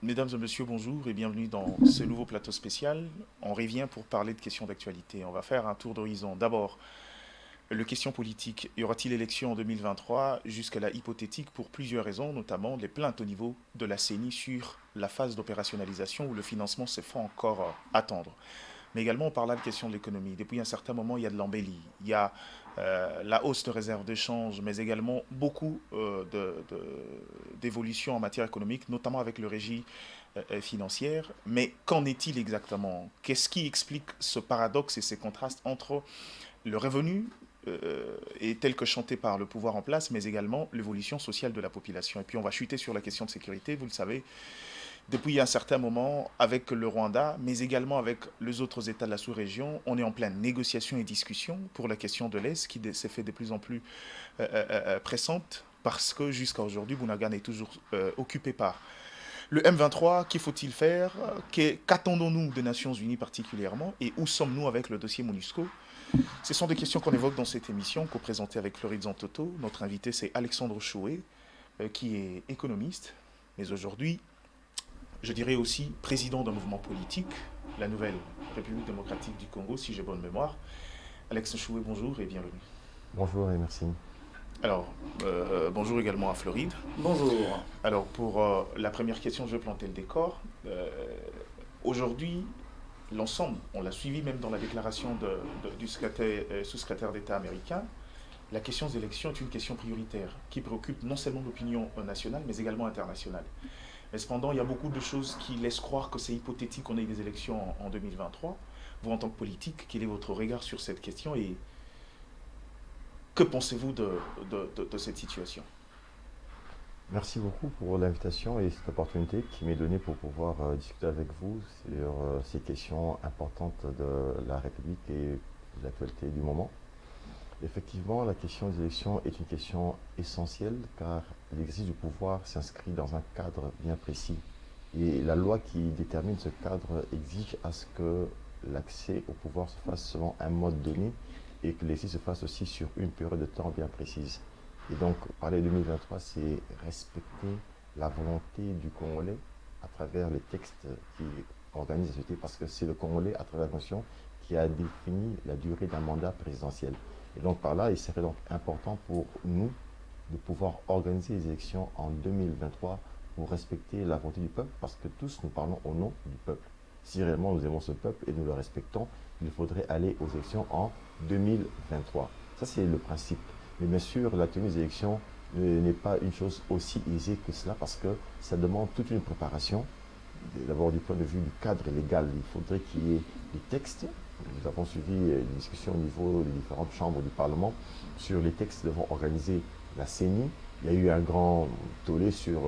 Mesdames et messieurs, bonjour et bienvenue dans ce nouveau plateau spécial. On revient pour parler de questions d'actualité. On va faire un tour d'horizon. D'abord, le question politique. Y aura-t-il élection en 2023? Jusqu'à la hypothétique pour plusieurs raisons, notamment les plaintes au niveau de la CENI sur la phase d'opérationnalisation où le financement se fait encore attendre. Mais également, on parlera de question de l'économie. Depuis un certain moment, il y a de l'embellie. Il y a la hausse de réserve de change, mais également beaucoup d'évolutions en matière économique, notamment avec le régime financière. Mais qu'en est-il exactement? Qu'est-ce qui explique ce paradoxe et ces contrastes entre le revenu est tel que chanté par le pouvoir en place, mais également l'évolution sociale de la population? Et puis on va chuter sur la question de sécurité, vous le savez, depuis un certain moment avec le Rwanda, mais également avec les autres États de la sous-région. On est en pleine négociation et discussion pour la question de l'Est qui s'est fait de plus en plus pressante parce que jusqu'à aujourd'hui, Bounagan est toujours occupé par le M23. Qu'il faut-il faire? Qu'attendons-nous des Nations Unies particulièrement? Et où sommes-nous avec le dossier MONUSCO? Ce sont des questions qu'on évoque dans cette émission, co-présentée avec Floride Zantoto. Notre invité, c'est Alexandre Choué, qui est économiste, mais aujourd'hui je dirais aussi président d'un mouvement politique, la Nouvelle République démocratique du Congo, si j'ai bonne mémoire. Alex Choué, bonjour et bienvenue. Bonjour et merci. Alors, bonjour également à Floride. Bonjour. Alors, pour la première question, je vais planter le décor. Aujourd'hui, l'ensemble, on l'a suivi même dans la déclaration du sous-secrétaire d'État américain, la question des élections est une question prioritaire qui préoccupe non seulement l'opinion nationale, mais également internationale. Mais cependant, il y a beaucoup de choses qui laissent croire que c'est hypothétique qu'on ait des élections en 2023. Vous, en tant que politique, quel est votre regard sur cette question et que pensez-vous de cette situation? Merci beaucoup pour l'invitation et cette opportunité qui m'est donnée pour pouvoir discuter avec vous sur ces questions importantes de la République et de l'actualité du moment. Effectivement, la question des élections est une question essentielle car l'exercice du pouvoir s'inscrit dans un cadre bien précis. Et la loi qui détermine ce cadre exige à ce que l'accès au pouvoir se fasse selon un mode donné et que l'exercice se fasse aussi sur une période de temps bien précise. Et donc, parler de 2023, c'est respecter la volonté du Congolais à travers les textes qui organisent la société, parce que c'est le Congolais, à travers la Constitution, qui a défini la durée d'un mandat présidentiel. Et donc, par là, il serait donc important pour nous de pouvoir organiser les élections en 2023 pour respecter la volonté du peuple, parce que tous nous parlons au nom du peuple. Si réellement nous aimons ce peuple et nous le respectons, il faudrait aller aux élections en 2023. Ça, c'est le principe. Mais bien sûr, la tenue des élections n'est pas une chose aussi aisée que cela parce que ça demande toute une préparation. D'abord, du point de vue du cadre légal, il faudrait qu'il y ait des textes. Nous avons suivi des discussions au niveau des différentes chambres du Parlement sur les textes devant organiser la CENI. Il y a eu un grand tollé sur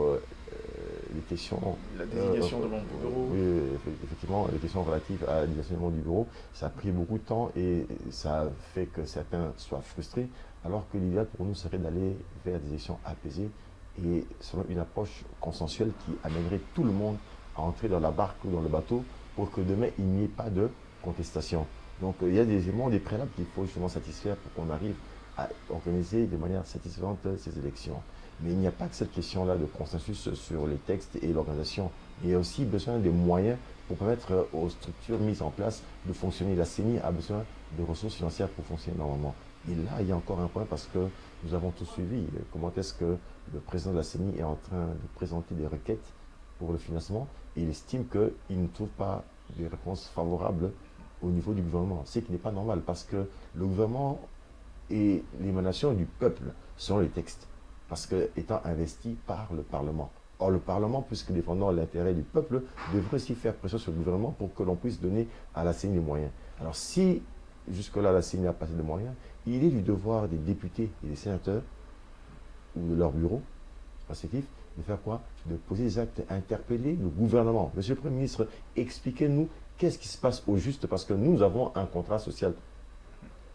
les questions. La désignation de membres du bureau. Oui, effectivement, les questions relatives à la désignation du bureau, ça a pris beaucoup de temps et ça a fait que certains soient frustrés, alors que l'idéal pour nous serait d'aller vers des élections apaisées et selon une approche consensuelle qui amènerait tout le monde à entrer dans la barque ou dans le bateau pour que demain il n'y ait pas de contestation. Donc il y a des éléments, des préalables qu'il faut justement satisfaire pour qu'on arrive à organiser de manière satisfaisante ces élections. Mais il n'y a pas que cette question-là de consensus sur les textes et l'organisation. Il y a aussi besoin de moyens pour permettre aux structures mises en place de fonctionner. La CENI a besoin de ressources financières pour fonctionner normalement. Et là, il y a encore un point parce que nous avons tous suivi comment est-ce que le président de la CENI est en train de présenter des requêtes pour le financement et il estime qu'il ne trouve pas de réponses favorables au niveau du gouvernement. Ce qui n'est pas normal parce que le gouvernement est l'émanation du peuple selon les textes, parce que étant investi par le Parlement. Or, le Parlement, puisque défendant l'intérêt du peuple, devrait aussi faire pression sur le gouvernement pour que l'on puisse donner à la CENI les moyens. Alors, si jusque-là la CENI n'a pas assez de moyens, il est du devoir des députés et des sénateurs ou de leur bureau respectif de faire quoi? De poser des actes, interpeller le gouvernement. Monsieur le Premier ministre, expliquez-nous qu'est-ce qui se passe au juste, parce que nous avons un contrat social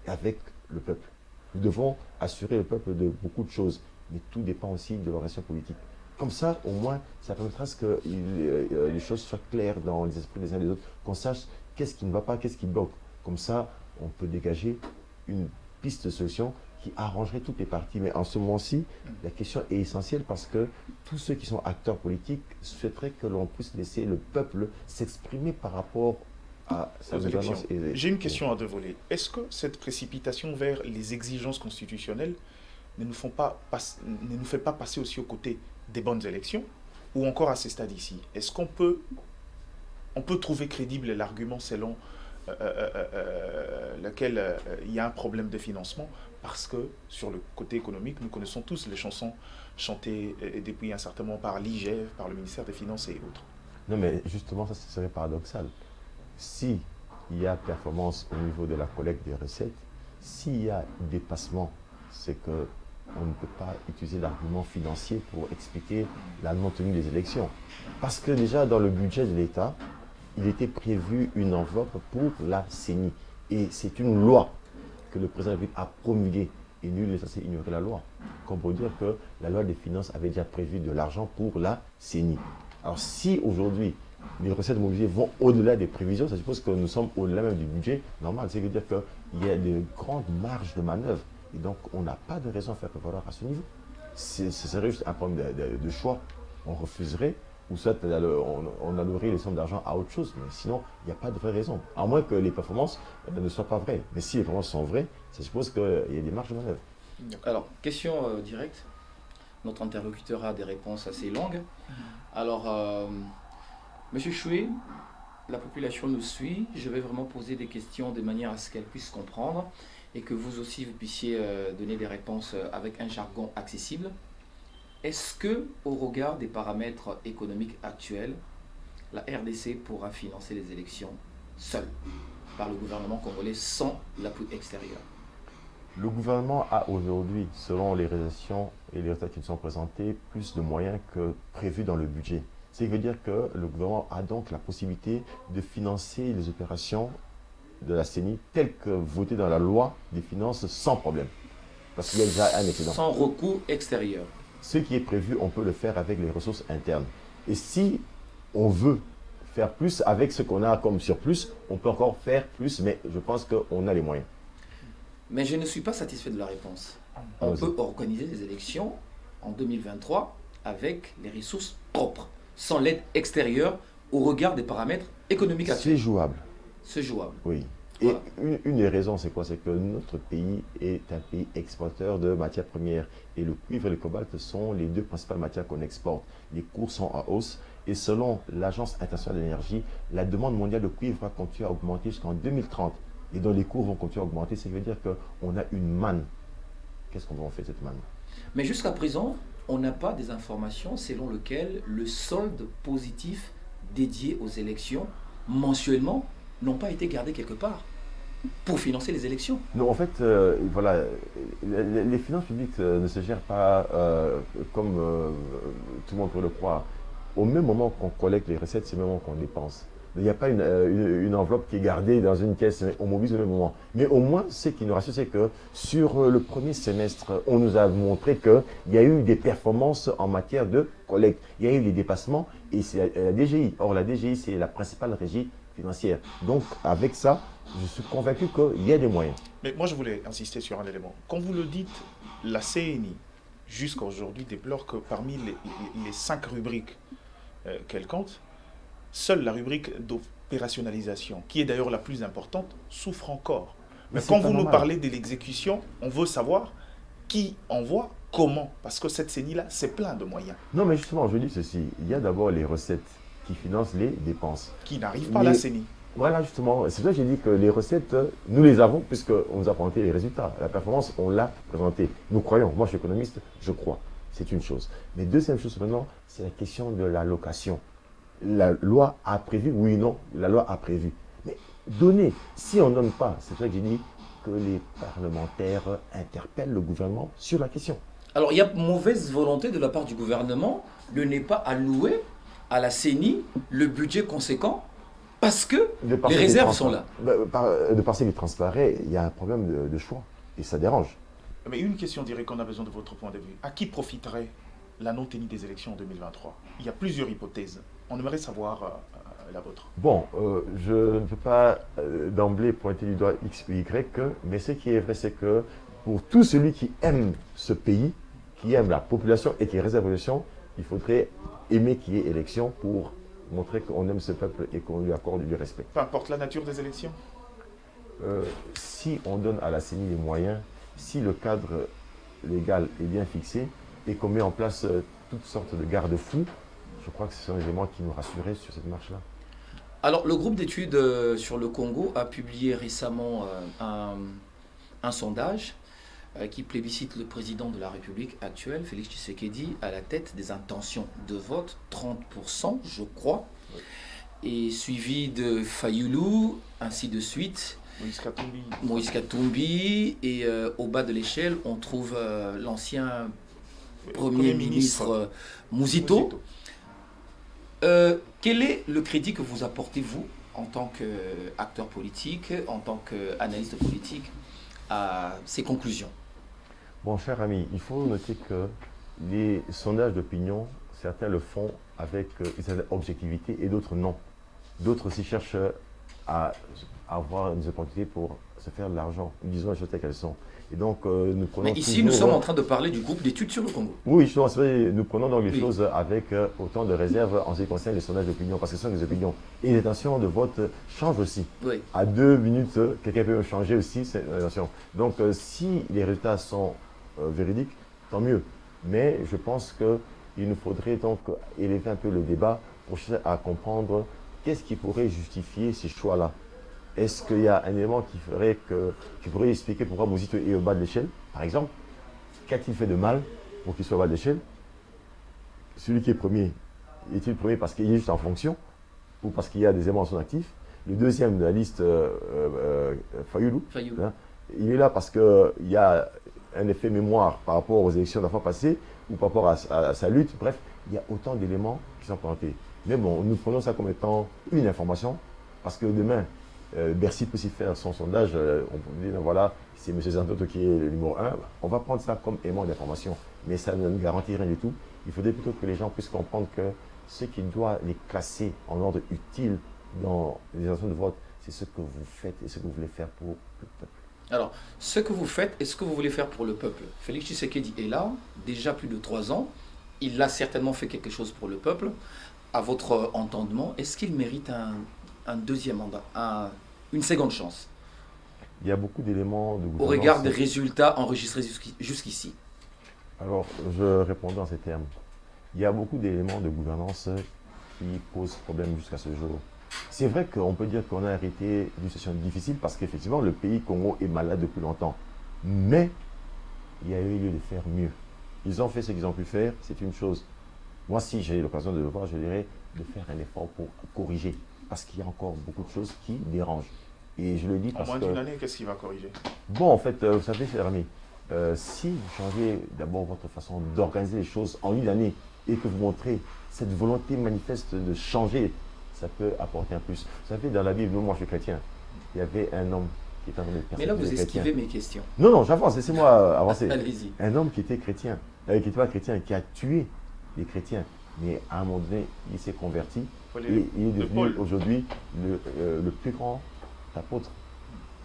avec le peuple. Nous devons assurer le peuple de beaucoup de choses, mais tout dépend aussi de l'organisation politique. Comme ça, au moins, ça permettra que les choses soient claires dans les esprits des uns et des autres, qu'on sache qu'est-ce qui ne va pas, qu'est-ce qui bloque. Comme ça, on peut dégager une piste de solution qui arrangerait toutes les parties. Mais en ce moment-ci, la question est essentielle parce que tous ceux qui sont acteurs politiques souhaiteraient que l'on puisse laisser le peuple s'exprimer par rapport à sa gouvernance. J'ai une question à deux volets. Est-ce que cette précipitation vers les exigences constitutionnelles ne nous fait pas passer aussi aux côtés des bonnes élections, ou encore à ce stade ici? Est-ce qu'on peut trouver crédible l'argument selon lequel il y a un problème de financement, parce que sur le côté économique, nous connaissons tous les chansons chantées depuis un certain moment par l'IGF, par le ministère des Finances et autres. Non, mais justement, ça serait paradoxal. Si il y a performance au niveau de la collecte des recettes, s'il y a dépassement, c'est que on ne peut pas utiliser l'argument financier pour expliquer la non-tenue des élections. Parce que déjà, dans le budget de l'État, il était prévu une enveloppe pour la CENI. Et c'est une loi que le président de la République a promulguée. Et nul n'est censé ignorer la loi. Comme pour dire que la loi des finances avait déjà prévu de l'argent pour la CENI. Alors si aujourd'hui, les recettes mobilisées vont au-delà des prévisions, ça suppose que nous sommes au-delà même du budget normal. Ça veut dire qu'il y a de grandes marges de manœuvre. Et donc, on n'a pas de raison de faire prévaloir à ce niveau. Ce serait juste un problème de choix. On refuserait, ou soit on allouerait les sommes d'argent à autre chose. Mais sinon, il n'y a pas de vraie raison. À moins que les performances ne soient pas vraies. Mais si les performances sont vraies, ça suppose qu'il y a des marges de manœuvre. Alors, question directe. Notre interlocuteur a des réponses assez longues. Alors, Monsieur Choué, la population nous suit. Je vais vraiment poser des questions de manière à ce qu'elle puisse comprendre et que vous aussi, vous puissiez donner des réponses avec un jargon accessible. Est-ce que, au regard des paramètres économiques actuels, la RDC pourra financer les élections seule par le gouvernement congolais sans l'appui extérieur? Le gouvernement a aujourd'hui, selon les réalisations et les résultats qui nous sont présentés, plus de moyens que prévu dans le budget. Ce qui veut dire que le gouvernement a donc la possibilité de financer les opérations de la CENI telles que votées dans la loi des finances sans problème. Parce qu'il y a déjà un excédent. Sans recours extérieur. Ce qui est prévu, on peut le faire avec les ressources internes. Et si on veut faire plus avec ce qu'on a comme surplus, on peut encore faire plus, mais je pense qu'on a les moyens. Mais je ne suis pas satisfait de la réponse. On peut organiser des élections en 2023 avec les ressources propres, sans l'aide extérieure au regard des paramètres économiques actuels. C'est jouable. C'est jouable. Oui. Et voilà. Une des raisons, c'est quoi? C'est que notre pays est un pays exportateur de matières premières. Et le cuivre et le cobalt sont les deux principales matières qu'on exporte. Les cours sont en hausse. Et selon l'Agence internationale de l'énergie, la demande mondiale de cuivre va continuer à augmenter jusqu'en 2030. Et donc les cours vont continuer à augmenter. Ce qui veut dire qu'on a une manne. Qu'est-ce qu'on va en faire de cette manne? Mais jusqu'à présent, on n'a pas des informations selon lesquelles le solde positif dédié aux élections mensuellement n'ont pas été gardés quelque part pour financer les élections. Non, en fait, voilà, les finances publiques ne se gèrent pas comme tout le monde peut le croire. Au même moment qu'on collecte les recettes, c'est le même moment qu'on dépense. Il n'y a pas une enveloppe qui est gardée dans une caisse, mais on mobilise au même moment. Mais au moins, ce qui nous rassure, c'est que sur le premier semestre, on nous a montré qu'il y a eu des performances en matière de collecte. Il y a eu des dépassements et c'est la DGI. Or, la DGI, c'est la principale régie financière. Donc, avec ça, je suis convaincu qu'il y a des moyens. Mais moi, je voulais insister sur un élément. Quand vous le dites, la CNI, jusqu'à aujourd'hui, déplore que parmi les 5 rubriques qu'elle compte, seule la rubrique d'opérationnalisation, qui est d'ailleurs la plus importante, souffre encore. Mais quand vous nous parlez de l'exécution, on veut savoir qui envoie, comment. Parce que cette CENI-là, c'est plein de moyens. Non, mais justement, je dis ceci. Il y a d'abord les recettes qui financent les dépenses. Qui n'arrivent pas à la CENI. Voilà, justement. C'est pour ça que j'ai dit que les recettes, nous les avons puisqu'on nous a présenté les résultats. La performance, on l'a présentée. Nous croyons. Moi, je suis économiste, je crois. C'est une chose. Mais deuxième chose maintenant, c'est la question de l'allocation. La loi a prévu, oui ou non, la loi a prévu. Mais donner, si on ne donne pas, c'est ça que j'ai dit, que les parlementaires interpellent le gouvernement sur la question. Alors, il y a mauvaise volonté de la part du gouvernement de ne pas allouer à la CENI le budget conséquent parce que les réserves sont là. De par ce qui transparaît, il y a un problème de choix et ça dérange. Mais une question directe qu'on a besoin de votre point de vue. À qui profiterait la non-tenue des élections en 2023? Il y a plusieurs hypothèses. On aimerait savoir la vôtre. Bon, je ne peux pas d'emblée pointer du doigt X ou Y, mais ce qui est vrai, c'est que pour tout celui qui aime ce pays, qui aime la population et qui réserve l'élection, il faudrait aimer qu'il y ait élection pour montrer qu'on aime ce peuple et qu'on lui accorde du respect. Peu importe la nature des élections. Si on donne à la CENI les moyens, si le cadre légal est bien fixé et qu'on met en place toutes sortes de garde-fous, je crois que ce sont les éléments qui nous rassuraient sur cette marche-là. Alors, le groupe d'études sur le Congo a publié récemment un sondage qui plébiscite le président de la République actuelle, Félix Tshisekedi, à la tête des intentions de vote, 30%, je crois, et suivi de Fayoulou, ainsi de suite. Moïse Katumbi, et au bas de l'échelle, on trouve l'ancien Premier ministre Mouzito. Quel est le crédit que vous apportez, vous, en tant qu'acteur politique, en tant qu'analyste politique, à ces conclusions? Bon, cher ami, il faut noter que les sondages d'opinion, certains le font avec une certaine objectivité et d'autres non. D'autres aussi cherchent à avoir des opportunités pour se faire de l'argent. Disons les choses telles qu'elles sont. Et donc, nous prenons. Mais ici, nous sommes en train de parler du groupe d'études sur le Congo. Oui, justement, nous prenons donc les choses avec autant de réserve en ce qui concerne les sondages d'opinion, parce que ce sont des opinions. Et les intentions de vote changent aussi. Oui. À 2 minutes, quelqu'un peut changer aussi cette intention. Donc, si les résultats sont véridiques, tant mieux. Mais je pense qu'il nous faudrait donc élever un peu le débat pour chercher à comprendre qu'est-ce qui pourrait justifier ces choix-là. Est-ce qu'il y a un élément qui pourrait expliquer pourquoi Mouzito est au bas de l'échelle, par exemple? Qu'a-t-il fait de mal pour qu'il soit au bas de l'échelle? Celui qui est premier, est-il premier parce qu'il est juste en fonction ou parce qu'il y a des éléments en son actif? Le deuxième de la liste, Fayoulou, hein, il est là parce qu'il y a un effet mémoire par rapport aux élections de la fois passée ou par rapport à sa lutte. Bref, il y a autant d'éléments qui sont présentés. Mais bon, nous prenons ça comme étant une information parce que demain, Bercy peut aussi faire son sondage, on peut dire, voilà, c'est M. Zantoto qui est le numéro 1, on va prendre ça comme élément d'information, mais ça ne nous garantit rien du tout. Il faudrait plutôt que les gens puissent comprendre que ce qui doit les classer en ordre utile dans les intentions de vote, c'est ce que vous faites et ce que vous voulez faire pour le peuple. Alors, ce que vous faites et ce que vous voulez faire pour le peuple. Félix Tshisekedi est là, déjà plus de 3 ans, il a certainement fait quelque chose pour le peuple. À votre entendement, est-ce qu'il mérite un deuxième mandat, une seconde chance? Il y a beaucoup d'éléments de gouvernance. Au regard des résultats enregistrés jusqu'ici. Alors, je réponds en ces termes. Il y a beaucoup d'éléments de gouvernance qui posent problème jusqu'à ce jour. C'est vrai qu'on peut dire qu'on a hérité d'une situation difficile parce qu'effectivement, le pays Congo est malade depuis longtemps. Mais il y a eu lieu de faire mieux. Ils ont fait ce qu'ils ont pu faire, c'est une chose. Moi, si j'ai l'occasion de le voir, je dirais de faire un effort pour corriger. Parce qu'il y a encore beaucoup de choses qui dérangent. Et je le dis parce que... En moins d'une année, qu'est-ce qui va corriger? Bon, en fait, vous savez, cher ami, si vous changez d'abord votre façon d'organiser les choses en une année et que vous montrez cette volonté manifeste de changer, ça peut apporter un plus. Vous savez, dans la Bible, moi je suis chrétien, il y avait un homme qui était en train de persécuter. Mais là, vous les chrétiens. esquivez mes questions. Non, non, j'avance, laissez-moi avancer. Allez-y. Un homme qui était chrétien, qui n'était pas chrétien, qui a tué les chrétiens, mais à un moment donné, il s'est converti et il est devenu aujourd'hui le plus grand apôtre.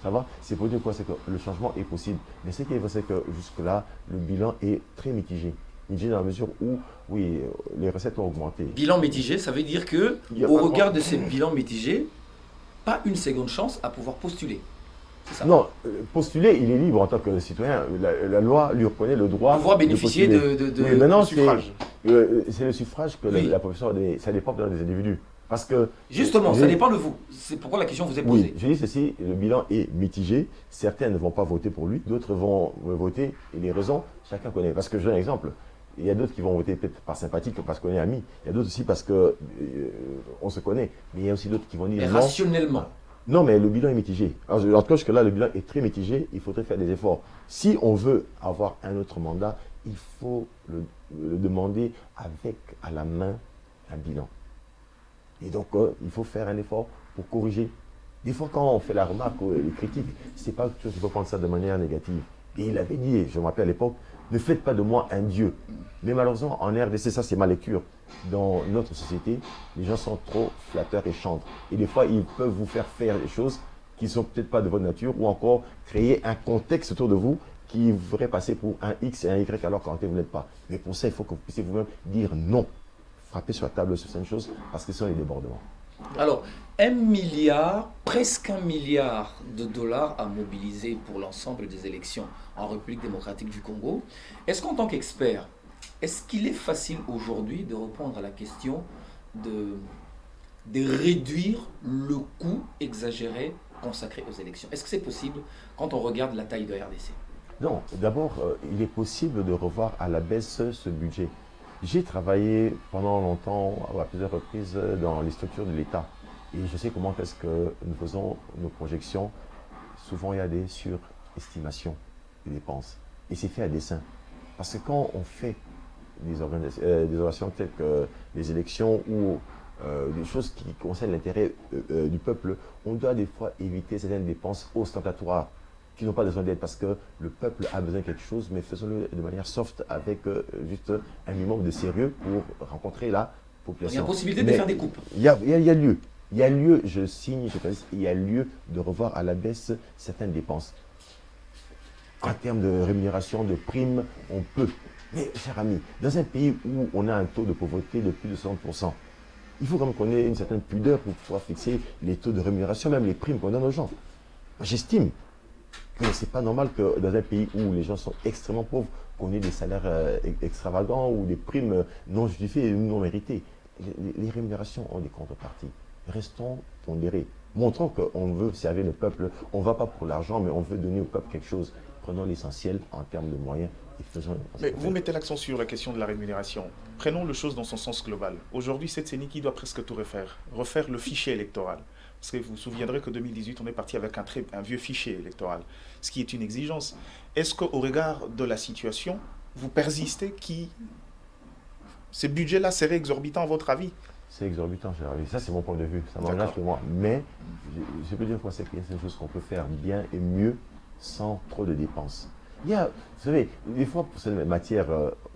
Ça va? C'est pour dire quoi? C'est que le changement est possible. Mais ce qui est vrai, c'est que jusque-là, le bilan est très mitigé. Mitigé dans la mesure où, oui, les recettes ont augmenté. Bilan mitigé, ça veut dire que, au regard de ces bilans mitigés, pas une seconde chance à pouvoir postuler. Ça. Non, postuler, il est libre en tant que citoyen. La loi lui reconnaît le droit pouvoir bénéficier de oui, maintenant, suffrage. C'est le suffrage que oui. la profession, ça dépend des individus. Parce que, justement, ça dépend de vous. C'est pourquoi la question vous est posée. Oui, je dis ceci, le bilan est mitigé. Certains ne vont pas voter pour lui, d'autres vont voter. Et les raisons, chacun connaît. Parce que je donne un exemple. Il y a d'autres qui vont voter peut-être par sympathie, parce qu'on est amis. Il y a d'autres aussi parce qu'on se connaît. Mais il y a aussi d'autres qui vont dire mais non. Rationnellement. Non, mais le bilan est mitigé. Alors, en tout cas, jusque-là, le bilan est très mitigé. Il faudrait faire des efforts. Si on veut avoir un autre mandat, il faut le demander avec à la main un bilan. Et donc, il faut faire un effort pour corriger. Des fois, quand on fait la remarque, les critiques, c'est pas quelque chose qu'il faut prendre ça de manière négative. Et il avait dit, je me rappelle à l'époque, ne faites pas de moi un dieu. Mais malheureusement, en RDC, ça c'est ma lecture. Dans notre société, les gens sont trop flatteurs et chantres. Et des fois, ils peuvent vous faire des choses qui ne sont peut-être pas de votre nature ou encore créer un contexte autour de vous qui voudraient passer pour un X et un Y alors qu'en réalité vous n'êtes pas. Mais pour ça, il faut que vous puissiez vous-même dire non. Frapper sur la table sur certaines choses parce que ce sont les débordements. Alors, 1 milliard, presque 1 milliard de dollars à mobiliser pour l'ensemble des élections en République démocratique du Congo. Est-ce qu'en tant qu'expert, est-ce qu'il est facile aujourd'hui de répondre à la question de réduire le coût exagéré consacré aux élections? Est-ce que c'est possible quand on regarde la taille de RDC? Non, d'abord, il est possible de revoir à la baisse ce budget. J'ai travaillé pendant longtemps, à plusieurs reprises, dans les structures de l'État. Et je sais comment est-ce que nous faisons nos projections. Souvent, il y a des surestimations des dépenses. Et c'est fait à dessein. Parce que quand on fait des organisations telles que les élections ou des choses qui concernent l'intérêt du peuple, on doit des fois éviter certaines dépenses ostentatoires qui n'ont pas besoin d'aide parce que le peuple a besoin de quelque chose, mais faisons-le de manière soft avec juste un minimum de sérieux pour rencontrer la population. Il y a possibilité de faire des coupes. Il y a lieu. Il y a lieu, je signe, je précise, il y a lieu de revoir à la baisse certaines dépenses. En termes de rémunération, de primes, on peut. Mais, cher ami, dans un pays où on a un taux de pauvreté de plus de 60%, il faut quand même qu'on ait une certaine pudeur pour pouvoir fixer les taux de rémunération, même les primes qu'on donne aux gens. J'estime que ce n'est pas normal que dans un pays où les gens sont extrêmement pauvres, qu'on ait des salaires extravagants ou des primes non justifiées et non méritées. Les rémunérations ont des contreparties. Restons pondérés. Montrons qu'on veut servir le peuple. On ne va pas pour l'argent, mais on veut donner au peuple quelque chose. Prenons l'essentiel en termes de moyens et faisons. Mais vous mettez l'accent sur la question de la rémunération. Prenons les choses dans son sens global. Aujourd'hui, cette CENI qui doit presque tout refaire. Refaire le fichier électoral. Parce que vous vous souviendrez que 2018, on est parti avec un vieux fichier électoral, ce qui est une exigence. Est-ce qu'au regard de la situation, vous persistez qui ces budgets-là seraient exorbitants à votre avis? C'est exorbitant, cher ami. Ça, c'est mon point de vue. Ça m'engage que moi. Mais je peux dire que c'est une chose qu'on peut faire bien et mieux sans trop de dépenses. Il y a, vous savez, des fois, pour cette matière,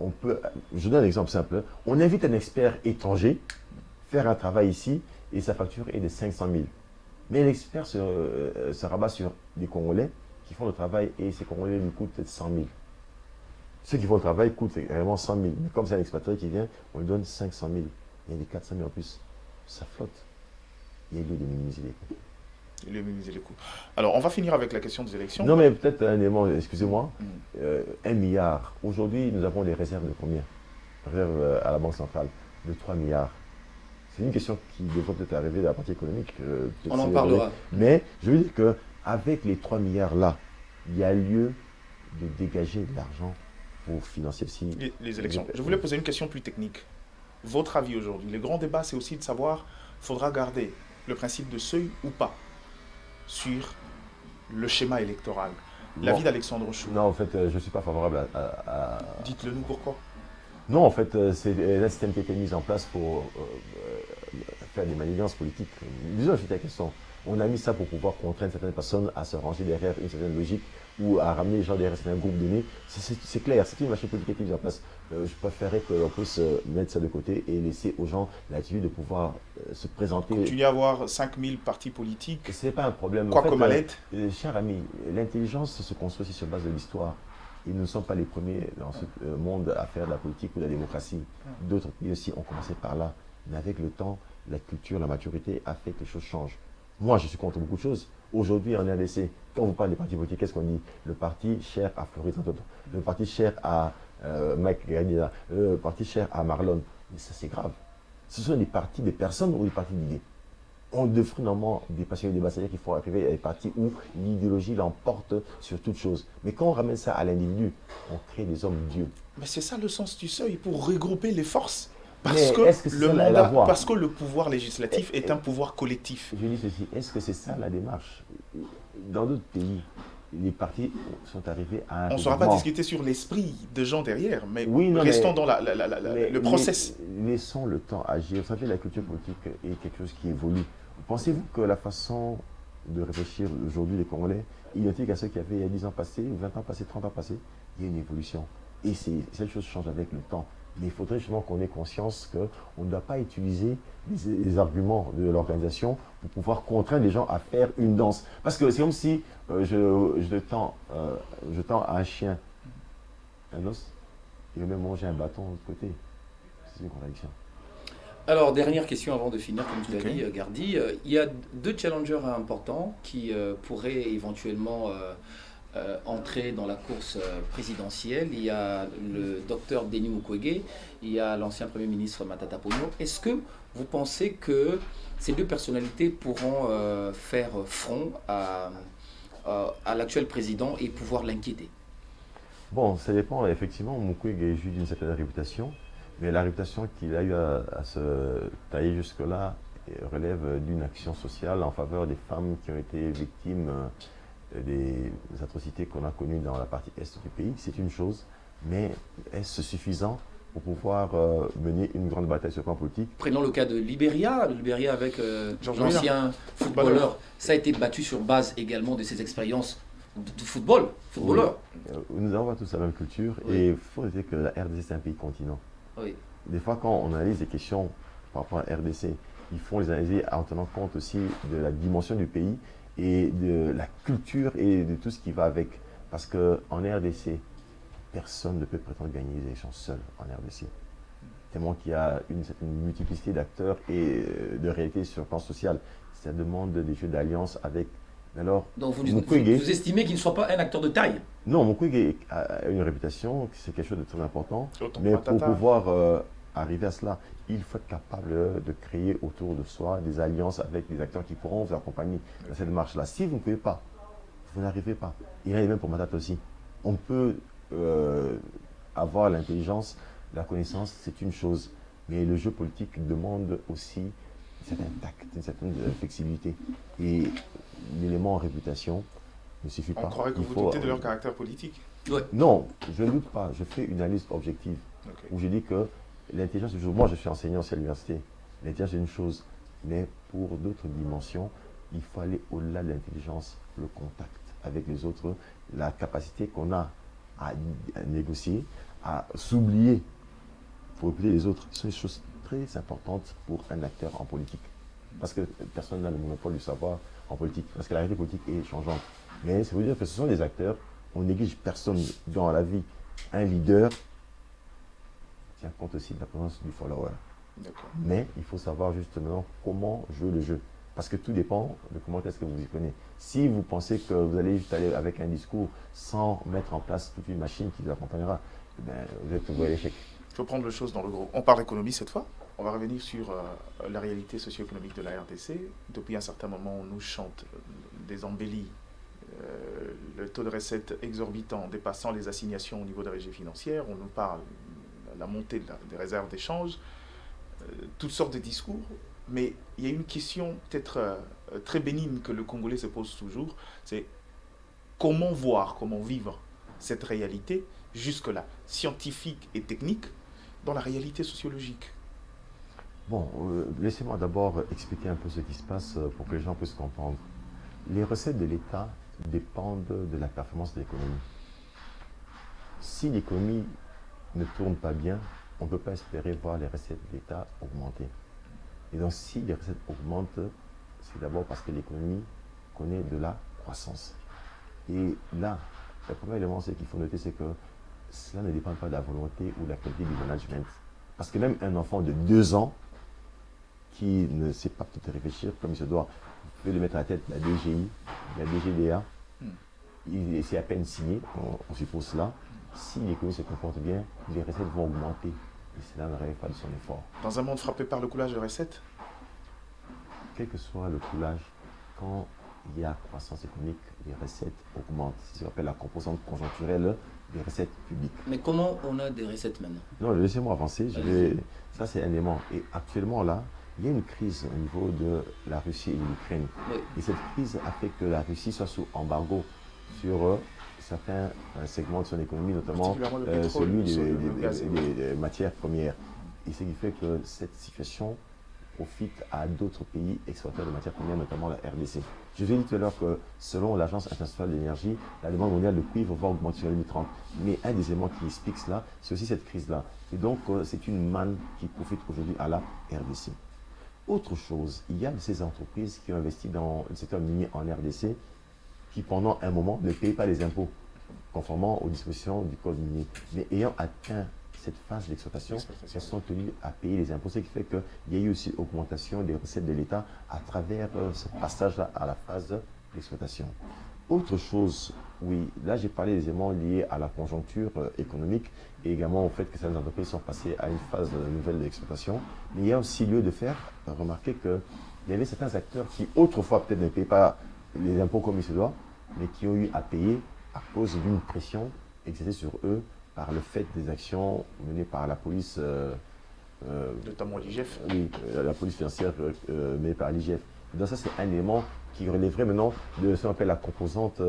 on peut. Je donne un exemple simple. On invite un expert étranger faire un travail ici et sa facture est de 500 000. Mais l'expert se rabat sur des Congolais qui font le travail et ces Congolais lui coûtent 100 000. Ceux qui font le travail coûtent vraiment 100 000. Mais comme c'est un expatrié qui vient, on lui donne 500 000. Il y a des 400 000 en plus. Ça flotte. Il y a lieu de minimiser les coûts. Il y a lieu de minimiser les coûts. Alors, on va finir avec la question des élections. Non, mais peut-être un élément, excusez-moi. 1 milliard. Aujourd'hui, nous avons des réserves de combien? Réserves à la Banque centrale de 3 milliards. C'est une question qui devrait peut-être arriver de la partie économique. On en parlera. Mais je veux dire qu'avec les 3 milliards-là, il y a lieu de dégager de l'argent pour financer aussi les élections. Je voulais poser une question plus technique. Votre avis aujourd'hui? Le grand débat, c'est aussi de savoir, faudra garder le principe de seuil ou pas sur le schéma électoral. L'avis d'Alexandre Chou. Non, en fait, je ne suis pas favorable à... Dites-le nous pourquoi. Non, en fait, c'est un système qui a été mis en place pour faire des manigances politiques. Disons, c'était la question. On a mis ça pour pouvoir contraindre certaines personnes à se ranger derrière une certaine logique ou à ramener les gens derrière un groupe donné. C'est clair, c'est une machine politique qui est mise en place. Je préférerais que l'on puisse mettre ça de côté et laisser aux gens l'attitude de pouvoir se présenter. Continuer à avoir 5000 partis politiques. Ce n'est pas un problème. Quoi que mallette. Cher ami, l'intelligence se construit aussi sur base de l'histoire. Et nous ne sommes pas les premiers dans ce monde à faire de la politique ou de la démocratie. D'autres pays aussi ont commencé par là. Mais avec le temps, la culture, la maturité a fait que les choses changent. Moi, je suis contre beaucoup de choses. Aujourd'hui, en RDC, quand vous parlez des partis politiques, qu'est-ce qu'on dit? Le parti cher à Floris, le parti cher à Mike Gardina, le parti cher à Marlon. Mais ça, c'est grave. Ce sont des partis de personnes ou des partis d'idées? On devrait normalement dépasser le débat, c'est-à-dire qu'il faut arriver à des partis où l'idéologie l'emporte sur toute chose. Mais quand on ramène ça à l'individu, on crée des hommes dieux. Mais c'est ça le sens du seuil, pour regrouper les forces. Parce Mais que, parce que le pouvoir législatif est un pouvoir collectif. Je dis ceci, est-ce que c'est ça la démarche? Dans d'autres pays, les partis sont arrivés à un... On ne saura pas discuter sur l'esprit des gens derrière, mais oui, restons dans le process. Laissons le temps agir. Vous savez, la culture politique est quelque chose qui évolue. Pensez-vous que la façon de réfléchir aujourd'hui des Congolais est identique à ce qu'il y avait il y a 10 ans passés, 20 ans passés, 30 ans passés? Il y a une évolution. Et cette chose change avec le temps. Mais il faudrait justement qu'on ait conscience qu'on ne doit pas utiliser les arguments de l'organisation pour pouvoir contraindre les gens à faire une danse. Parce que c'est comme si je tends à un chien un os, il va même manger un bâton de l'autre côté. C'est une contradiction. Alors, dernière question avant de finir, comme tu l'as Ok. dit, Gardi. Il y a deux challengers importants qui pourraient éventuellement entrer dans la course présidentielle. Il y a le docteur Denis Mukwege, il y a l'ancien Premier ministre Matata Ponyo. Est-ce que vous pensez que ces deux personnalités pourront faire front à l'actuel président et pouvoir l'inquiéter? Bon, ça dépend. Effectivement, Mukwege est juge d'une certaine réputation, mais la réputation qu'il a eu à se tailler jusque-là relève d'une action sociale en faveur des femmes qui ont été victimes des atrocités qu'on a connues dans la partie est du pays. C'est une chose, mais est-ce suffisant pour pouvoir mener une grande bataille sur le plan politique? Prenons le cas de Libéria. Libéria avec Georges l'ancien footballeur. Ça a été battu sur base également de ses expériences de footballeur. Nous avons tous la même culture Oui. et il faut dire que la RDC c'est un pays continent. Oui. Des fois, quand on analyse des questions par rapport à la RDC, il faut les analyser en tenant compte aussi de la dimension du pays et de la culture et de tout ce qui va avec. Parce qu'en RDC, personne ne peut prétendre gagner les élections seul en RDC. Tellement qu'il y a une certaine multiplicité d'acteurs et de réalités sur le plan social. Ça demande des jeux d'alliance avec. Alors, Donc vous Mukwege, estimez qu'il ne soit pas un acteur de taille? non, Mukwege a une réputation, c'est quelque chose de très important. Autant Mais pour Matata. pouvoir arriver à cela, il faut être capable de créer autour de soi des alliances avec des acteurs qui pourront vous accompagner dans cette démarche-là. Si vous ne pouvez pas, vous n'arrivez pas. Il y en a même pour Matata aussi. On peut avoir l'intelligence, la connaissance, c'est une chose. Mais le jeu politique demande aussi un certain tact, une certaine flexibilité. Et l'élément en réputation ne suffit On pas. croirait que Il vous faut, doutez de leur caractère politique. Non, je ne doute pas. Je fais une analyse objective Ok. où je dis que l'intelligence, moi je suis enseignant aussi à l'université, l'intelligence c'est une chose, mais pour d'autres dimensions, il faut aller au-delà de l'intelligence, le contact avec les autres, la capacité qu'on a à négocier, à s'oublier pour écouter les autres. Ce sont des choses très importantes pour un acteur en politique. Parce que personne n'a le monopole du savoir en politique, parce que la réalité politique est changeante. Mais ça veut dire que ce sont des acteurs, on néglige personne dans la vie. Un leader tient compte aussi de la présence du follower. D'accord. Mais il faut savoir justement comment jouer le jeu. Parce que tout dépend de comment est-ce que vous y prenez. Si vous pensez que vous allez juste aller avec un discours sans mettre en place toute une machine qui vous accompagnera, eh bien, vous êtes voué à l'échec. Il faut prendre les choses dans le gros. On parle économie cette fois. On va revenir sur la réalité socio-économique de la RDC. Depuis un certain moment, on nous chante des embellies, le taux de recette exorbitant dépassant les assignations au niveau des régies financières. On nous parle de la montée des réserves d'échange, toutes sortes de discours. Mais il y a une question peut-être très bénigne que le Congolais se pose toujours, c'est comment voir, comment vivre cette réalité jusque-là, scientifique et technique, dans la réalité sociologique. Bon, laissez-moi d'abord expliquer un peu ce qui se passe pour que les gens puissent comprendre. Les recettes de l'État dépendent de la performance de l'économie. Si l'économie ne tourne pas bien, on ne peut pas espérer voir les recettes de l'État augmenter. Et donc, si les recettes augmentent, c'est d'abord parce que l'économie connaît de la croissance. Et là, le premier élément qu'il faut noter, c'est que cela ne dépend pas de la volonté ou de la qualité du management. Parce que même un enfant de 2 ans qui ne sait pas tout réfléchir comme il se doit, vous pouvez le mettre à la tête la DGI, la DGDA, c'est à peine signé, on suppose cela. Si l'économie se comporte bien, les recettes vont augmenter. Et cela ne relève pas de son effort. Dans un monde frappé par le coulage de recettes, Quel que soit le coulage, quand il y a croissance économique, les recettes augmentent. C'est ce qu'on appelle la composante conjoncturelle des recettes publiques. Mais comment on a des recettes maintenant? Non, laissez-moi avancer. Ça, c'est un élément. Et actuellement, là, il y a une crise au niveau de la Russie et de l'Ukraine. Oui. Et cette crise a fait que la Russie soit sous embargo sur certains segments de son économie, notamment particulièrement le pétrole, celui le gaz. des matières premières. Et ce qui fait que cette situation profite à d'autres pays exportateurs de matières premières, notamment la RDC. Je vous ai dit tout à l'heure que selon l'Agence internationale de l'énergie, la demande mondiale de cuivre va augmenter sur 2030. Mais un des éléments qui explique cela, c'est aussi cette crise-là. Et donc, c'est une manne qui profite aujourd'hui à la RDC. Autre chose, il y a de ces entreprises qui ont investi dans le secteur minier en RDC qui, pendant un moment, ne payent pas les impôts, conformément aux dispositions du code minier. Mais ayant atteint cette phase d'exploitation, elles sont tenues à payer les impôts, ce qui fait qu'il y a eu aussi augmentation des recettes de l'État à travers ce passage-là à la phase d'exploitation. Autre chose, oui, là j'ai parlé des éléments liés à la conjoncture économique et également au fait que certaines entreprises sont passées à une phase nouvelle d'exploitation. Mais il y a aussi lieu de faire remarquer qu'il y avait certains acteurs qui autrefois peut-être ne payaient pas les impôts comme il se doit, mais qui ont eu à payer à cause d'une pression exercée sur eux par le fait des actions menées par la police, Notamment l'IGF. oui, la police financière menée par l'IGF. Donc ça, c'est un élément qui relèverait maintenant de ce qu'on appelle la composante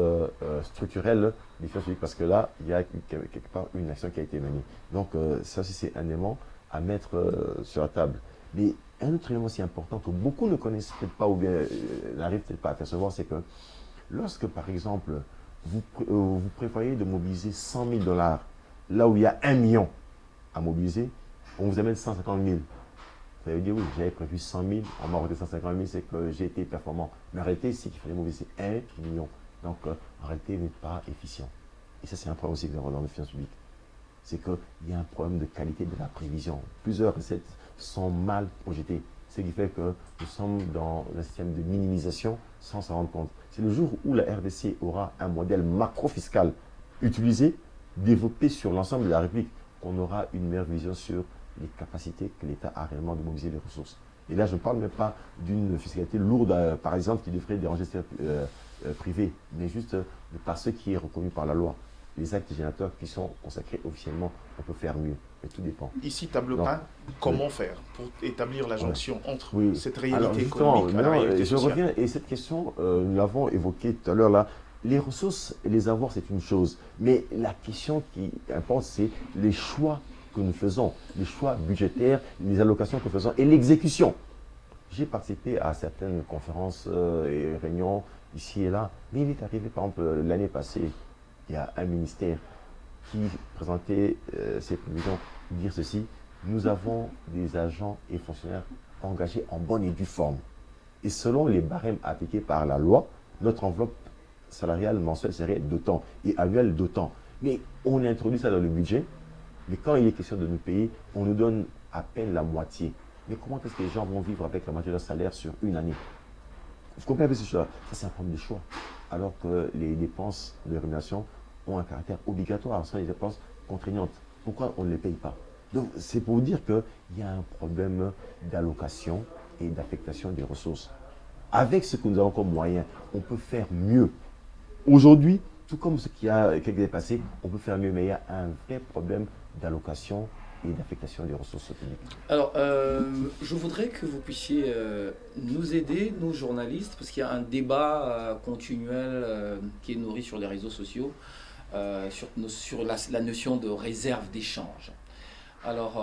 structurelle des finances publiques, parce que là, il y a quelque part une action qui a été menée. Donc ça aussi, c'est un élément à mettre sur la table. Mais un autre élément aussi important que beaucoup ne connaissent peut-être pas ou bien n'arrivent peut-être pas à percevoir, c'est que lorsque, par exemple, vous prévoyez de mobiliser 100 000 $, là où il y a 1 million à mobiliser, on vous amène 150 000. Vous allez dire, oui, j'avais prévu 100 000, on m'a arrêté 150 000, c'est que j'ai été performant. Mais en réalité, c'est qu'il fallait mobiliser 1 million. Donc, en réalité, il n'est pas efficient. Et ça, c'est un problème aussi que nous avons dans les finances publiques. C'est qu'il y a un problème de qualité de la prévision. Plusieurs recettes sont mal projetées. Ce qui fait que nous sommes dans un système de minimisation sans s'en rendre compte. C'est le jour où la RDC aura un modèle macro-fiscal utilisé, développé sur l'ensemble de la République, qu'on aura une meilleure vision sur les capacités que l'État a réellement de mobiliser les ressources. Et là, je ne parle même pas d'une fiscalité lourde, par exemple, qui devrait déranger le secteur privé, mais juste par ce qui est reconnu par la loi. Les actes générateurs qui sont consacrés officiellement, on peut faire mieux, mais tout dépend. Ici, table 1, comment faire pour établir la jonction entre cette réalité économique et la réalité je sociale? reviens, et cette question, nous l'avons évoquée tout à l'heure là, les ressources et les avoirs, c'est une chose, mais la question qui importe, c'est les choix que nous faisons, les choix budgétaires, les allocations que nous faisons et l'exécution. J'ai participé à certaines conférences et réunions ici et là, mais il est arrivé, par exemple, l'année passée, il y a un ministère qui présentait ses prévisions, dire ceci: nous avons des agents et fonctionnaires engagés en bonne et due forme. Et selon les barèmes appliqués par la loi, notre enveloppe salariale mensuelle serait d'autant et annuelle d'autant. Mais on introduit ça dans le budget, mais quand il est question de nous payer, on nous donne à peine la moitié. Mais comment est-ce que les gens vont vivre avec la moitié de leur salaire sur une année? Vous comprenez un peu ce choix? Ça, c'est un problème de choix. Alors que les dépenses de rémunération ont un caractère obligatoire, ce sont des dépenses contraignantes. Pourquoi on ne les paye pas? Donc, c'est pour vous dire qu'il y a un problème d'allocation et d'affectation des ressources. Avec ce que nous avons comme moyen, on peut faire mieux. Aujourd'hui, tout comme ce qui a quelques années passées, on peut faire mieux, mais il y a un vrai problème d'allocation et d'affectation des ressources publiques. Alors, je voudrais que vous puissiez nous aider, nous journalistes, parce qu'il y a un débat continuel qui est nourri sur les réseaux sociaux sur la notion de réserve d'échange. Alors,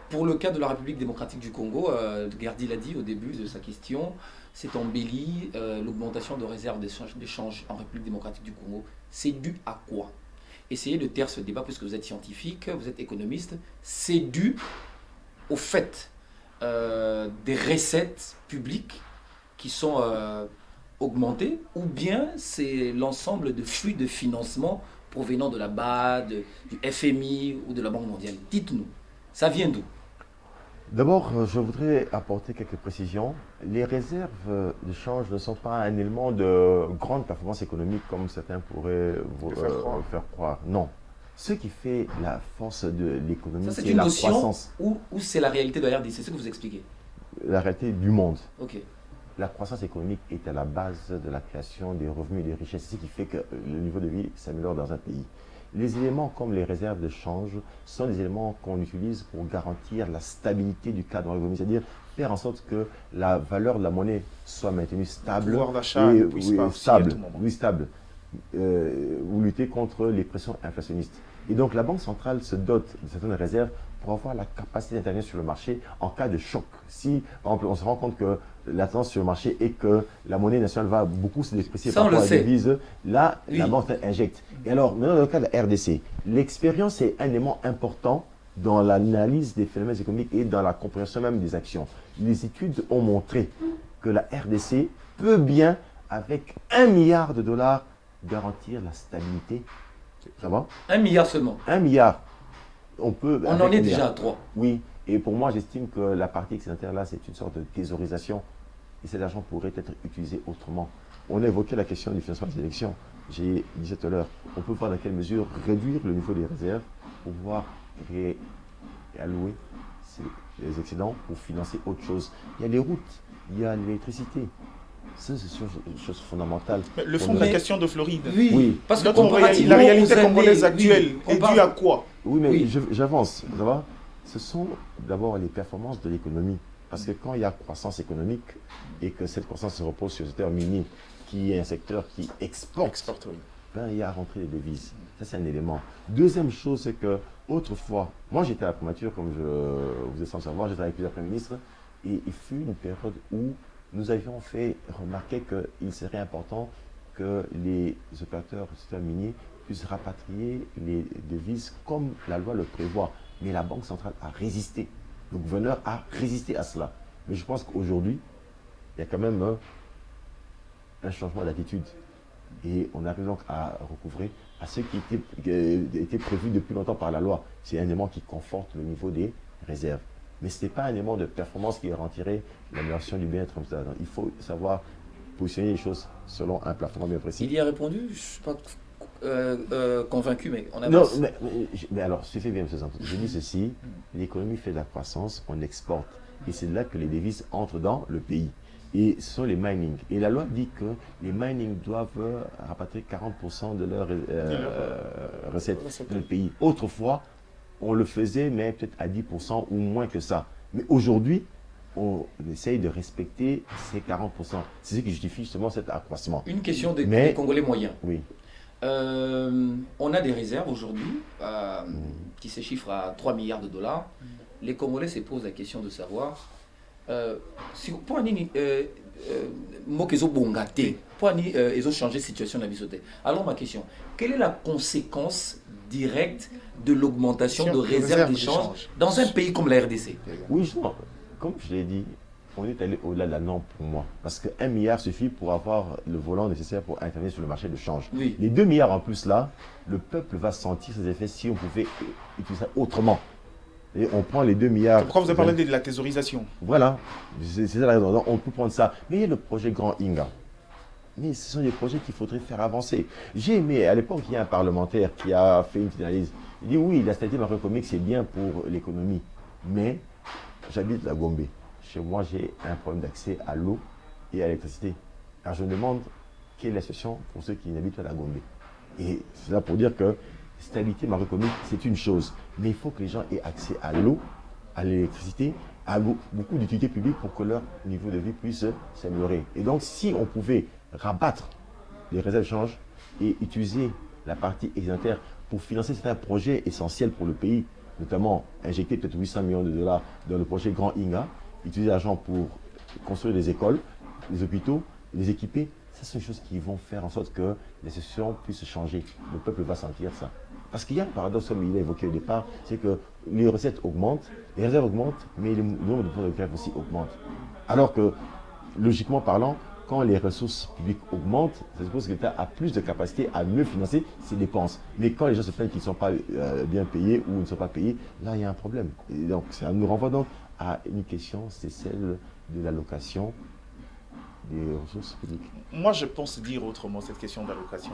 pour le cas de la République démocratique du Congo, Gardi l'a dit au début de sa question, c'est embelli, l'augmentation de réserve d'échange en République démocratique du Congo. C'est dû à quoi? Essayez de taire ce débat puisque vous êtes scientifique, vous êtes économiste. C'est dû au fait des recettes publiques qui sont augmentées, ou bien c'est l'ensemble de flux de financement provenant de la BAD, du FMI ou de la Banque mondiale. Dites-nous, ça vient d'où? D'abord, je voudrais apporter quelques précisions. Les réserves de change ne sont pas un élément de grande performance économique comme certains pourraient vous faire croire. Non. Ce qui fait la force de l'économie, c'est la croissance. Ou c'est la réalité de la RDC, c'est ce que vous expliquez? La réalité du monde. Ok. La croissance économique est à la base de la création des revenus et des richesses. C'est ce qui fait que le niveau de vie s'améliore dans un pays. Les éléments comme les réserves de change sont des éléments qu'on utilise pour garantir la stabilité du cadre économique, c'est-à-dire faire en sorte que la valeur de la monnaie soit maintenue stable. Le pouvoir d'achat ne puisse pas osciller à tout moment. Oui, stable. Ou lutter contre les pressions inflationnistes. Et donc la Banque centrale se dote de certaines réserves pour avoir la capacité d'intervenir sur le marché en cas de choc. Si, par exemple, on se rend compte que la tendance sur le marché est que la monnaie nationale va beaucoup se déprécier par rapport à la devise, là, la banque injecte. Et alors, maintenant, dans le cas de la RDC, l'expérience est un élément important dans l'analyse des phénomènes économiques et dans la compréhension même des actions. Les études ont montré que la RDC peut bien, avec 1 milliard de dollars, garantir la stabilité. Ça va? 1 milliard seulement. 1 milliard. On en est déjà à 3. Oui, et pour moi, j'estime que la partie excédentaire là, c'est une sorte de thésaurisation. Et cet argent pourrait être utilisé autrement. On a évoqué la question du financement des élections. J'ai dit tout à l'heure, on peut voir dans quelle mesure réduire le niveau des réserves pour pouvoir réallouer les excédents pour financer autre chose. Il y a les routes, il y a l'électricité. Ça, c'est une chose fondamentale. Mais le fond de la question de Floride. Oui, parce que la réalité congolaise actuelle est due à quoi? Oui, mais j'avance. Ce sont d'abord les performances de l'économie. Parce que quand il y a croissance économique et que cette croissance se repose sur le secteur minier, qui est un secteur qui exporte, Oui. Ben, il y a rentré les devises. Ça, c'est un élément. Deuxième chose, c'est que autrefois, moi j'étais à la primature, comme vous êtes sans savoir, j'étais avec plusieurs premiers ministres, et il fut une période où nous avions fait remarquer qu'il serait important que les opérateurs du secteur minier puissent rapatrier les devises comme la loi le prévoit. Mais la Banque centrale a résisté. Le gouverneur a résisté à cela. Mais je pense qu'aujourd'hui, il y a quand même un changement d'attitude. Et on arrive donc à recouvrer à ce qui était prévu depuis longtemps par la loi. C'est un élément qui conforte le niveau des réserves. Mais ce n'est pas un élément de performance qui garantirait l'amélioration du bien-être. Il faut savoir positionner les choses selon un plafonnement bien précis. Il y a répondu, je ne suis pas convaincu, mais on a... Non, mais alors, suffit bien, M. Santos. Je dis ceci, l'économie fait de la croissance, on exporte. Et c'est là que les devises entrent dans le pays. Et ce sont les mining. Et la loi dit que les mining doivent rapatrier 40% de leurs recettes dans le pays. Autrefois, on le faisait, mais peut-être à 10% ou moins que ça. Mais aujourd'hui, on essaye de respecter ces 40%. C'est ce qui justifie justement cet accroissement. Une question des Congolais moyens. Oui. On a des réserves aujourd'hui qui se chiffrent à 3 milliards de dollars. Les Congolais se posent la question de savoir si pour ils ont changé de situation dans la vie. Alors ma question, quelle est la conséquence directe de l'augmentation de réserves d'échange dans un pays comme la RDC? Oui, justement, comme je l'ai dit, on est allé au-delà de la norme pour moi. Parce que 1 milliard suffit pour avoir le volant nécessaire pour intervenir sur le marché de change. Oui. Les 2 milliards en plus là, le peuple va sentir ses effets si on pouvait utiliser ça autrement. Et on prend les 2 milliards. Pourquoi vous avez parlé de la thésaurisation? Voilà, c'est ça la raison. Donc, on peut prendre ça. Mais il y a le projet Grand Inga. Mais ce sont des projets qu'il faudrait faire avancer. J'ai aimé, à l'époque, il y a un parlementaire qui a fait une analyse. Il dit oui, la stabilité macroéconomique, c'est bien pour l'économie. Mais j'habite la Gombe. Chez moi, j'ai un problème d'accès à l'eau et à l'électricité. Alors je me demande quelle est la situation pour ceux qui n'habitent pas la Gombe. Et c'est là pour dire que stabilité macroéconomique, c'est une chose. Mais il faut que les gens aient accès à l'eau, à l'électricité, à beaucoup d'utilités publiques pour que leur niveau de vie puisse s'améliorer. Et donc, si on pouvait rabattre les réserves de change et utiliser la partie excédentaire pour financer certains projets essentiels pour le pays, notamment injecter peut-être 800 millions de dollars dans le projet Grand Inga, utiliser l'argent pour construire des écoles, des hôpitaux, les équiper, ça sont des choses qui vont faire en sorte que les situations puissent changer. Le peuple va sentir ça. Parce qu'il y a un paradoxe, comme il a évoqué au départ, c'est que les recettes augmentent, les réserves augmentent, mais le nombre de points de grève aussi augmente. Alors que, logiquement parlant, quand les ressources publiques augmentent, ça suppose que l'État a plus de capacité à mieux financer ses dépenses. Mais quand les gens se plaignent qu'ils ne sont pas bien payés ou ne sont pas payés, là, il y a un problème. Et donc, ça nous renvoie donc à une question, c'est celle de l'allocation des ressources publiques. Moi, je pense dire autrement cette question d'allocation.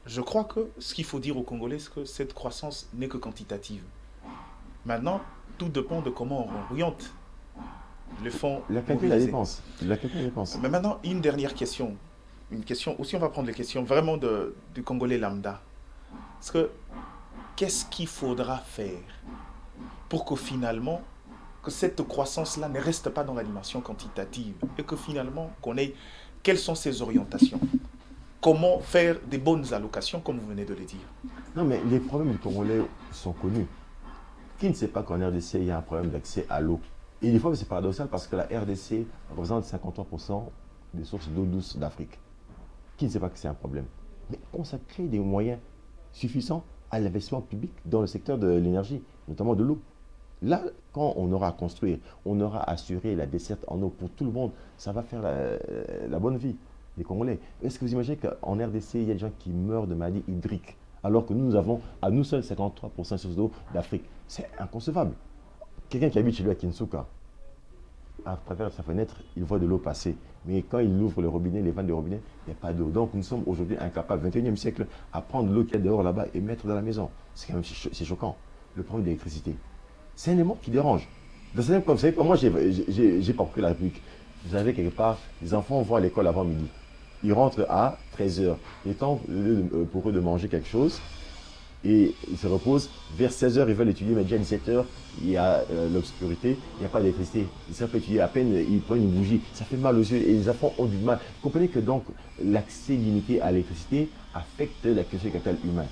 Je crois que ce qu'il faut dire aux Congolais, c'est que cette croissance n'est que quantitative. Maintenant, tout dépend de comment on oriente les fonds. La qualité de la dépense. Mais maintenant, une dernière question. Une question, aussi on va prendre les questions vraiment du Congolais lambda. Parce que, qu'est-ce qu'il faudra faire pour que finalement, que cette croissance-là ne reste pas dans la dimension quantitative et que finalement, qu'on ait, quelles sont ses orientations? Comment faire des bonnes allocations, comme vous venez de le dire? Non, mais les problèmes du Congolais sont connus. Qui ne sait pas qu'en RDC, il y a un problème d'accès à l'eau? Et des fois, c'est paradoxal parce que la RDC représente 53% des sources d'eau douce d'Afrique. Qui ne sait pas que c'est un problème? Mais consacrer des moyens suffisants à l'investissement public dans le secteur de l'énergie, notamment de l'eau. Là, quand on aura à construire, on aura assuré la desserte en eau pour tout le monde, ça va faire la bonne vie des Congolais. Est-ce que vous imaginez qu'en RDC, il y a des gens qui meurent de maladies hydriques, alors que nous avons à nous seuls 53% de sources d'eau d'Afrique? C'est inconcevable. Quelqu'un qui habite chez lui à Kinsuka, à travers sa fenêtre, il voit de l'eau passer. Mais quand il ouvre le robinet, les vannes de robinet, il n'y a pas d'eau. Donc nous sommes aujourd'hui incapables, 21e siècle, à prendre l'eau qu'il y a dehors là-bas et mettre dans la maison. C'est quand même c'est choquant. Le problème d'électricité. C'est un élément qui dérange. Dans ce comme vous savez, moi j'ai parcouru la République. Vous avez quelque part, les enfants vont à l'école avant midi. Ils rentrent à 13h. Il est temps pour eux de manger quelque chose. Et ils se reposent. Vers 16h, ils veulent étudier, mais déjà à 17h, il y a l'obscurité, il n'y a pas d'électricité. Ils savent étudier à peine, ils prennent une bougie. Ça fait mal aux yeux et les enfants ont du mal. Vous comprenez que donc l'accès limité à l'électricité affecte la question du capital humain.